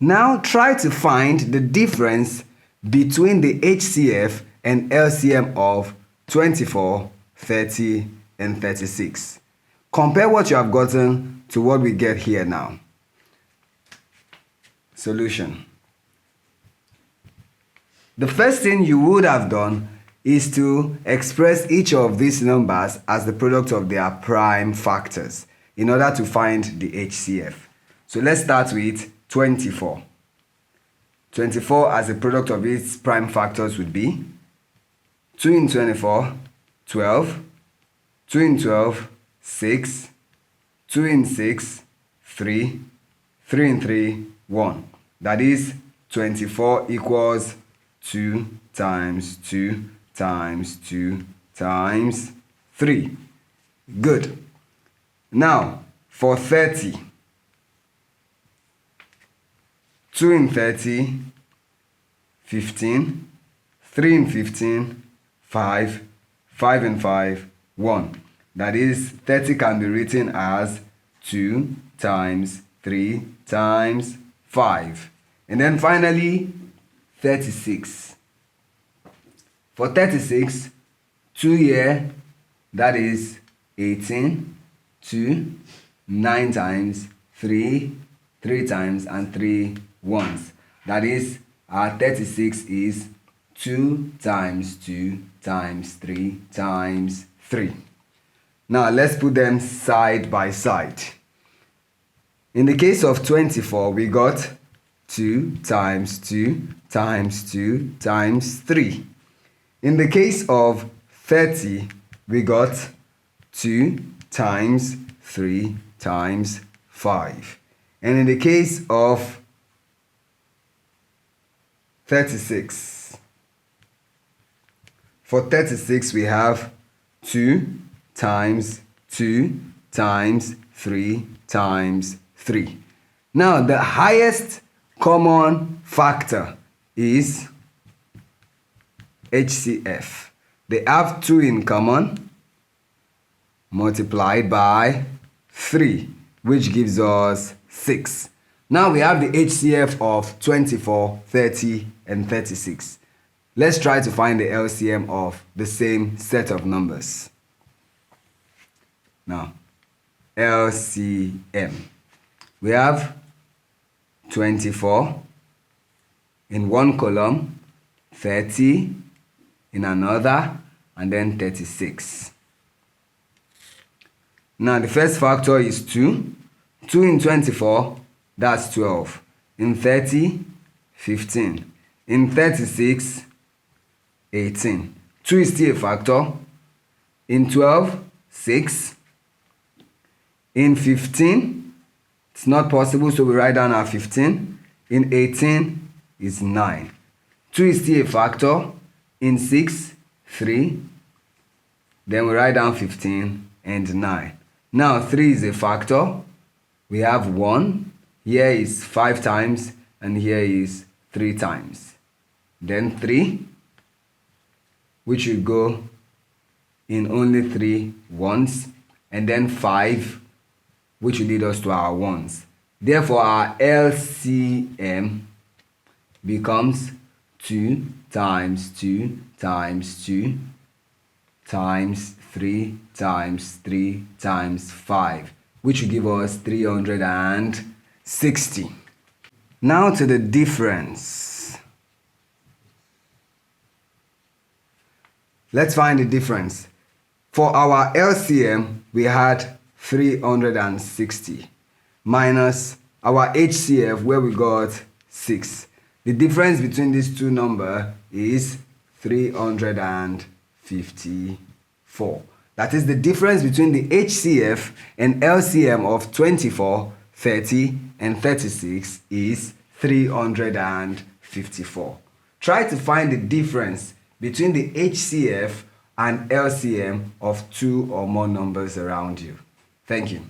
Now try to find the difference between the HCF and LCM of 24, 30, and 36. Compare what you have gotten to what we get here now. Solution. The first thing you would have done is to express each of these numbers as the product of their prime factors in order to find the HCF. So let's start with 24. 24 as the product of its prime factors would be 2 in 24, 12, 2 in 12, 6, 2 in 6, 3, 3 in 3, 1. That is 24 equals 2 times 2 times 2 times 3. Good. Now, for 30, 2 in 30, 15, 3 in 15, 5, 5 in 5, 1. That is, 30 can be written as 2 times 3 times 5. And then finally, 36. For 36, 2 here, that is 18, 2, 9 times, 3, 3 times, and 3 ones. That is, our 36 is 2 times 2 times 3 times 3. Now, let's put them side by side. In the case of 24, we got 2 times 2 times 2 times 3. In the case of 30, we got 2 times 3 times 5. And in the case of 36, for 36, we have 2 times 2 times 3 times 3. Now, the highest common factor is HCF. They have 2 in common multiplied by 3, which gives us 6. Now we have the HCF of 24, 30, and 36. Let's try to find the LCM of the same set of numbers. Now, LCM. We have 24 in one column, 30 in another, and then 36. Now, the first factor is 2. 2 in 24, that's 12. In 30, 15. In 36, 18. 2 is still a factor. In 12, 6. In 15, it's not possible, so we write down our 15. In 18 is 9. 2 is still a factor. In 6, 3. Then we write down 15 and 9. Now 3 is a factor. We have 1. Here is 5 times, and here is 3 times. Then 3, which will go in only 3 ones, and then 5, which will lead us to our ones. Therefore, our LCM becomes 2 times 2 times 2 times 3 times 3 times 5, which will give us 360. Now to the difference. Let's find the difference. For our LCM, we had 360 minus our HCF, where we got 6. The difference between these two numbers is 354. That is, the difference between the HCF and LCM of 24, 30, and 36 is 354. Try to find the difference between the HCF and LCM of 2 or more numbers around you. Thank you.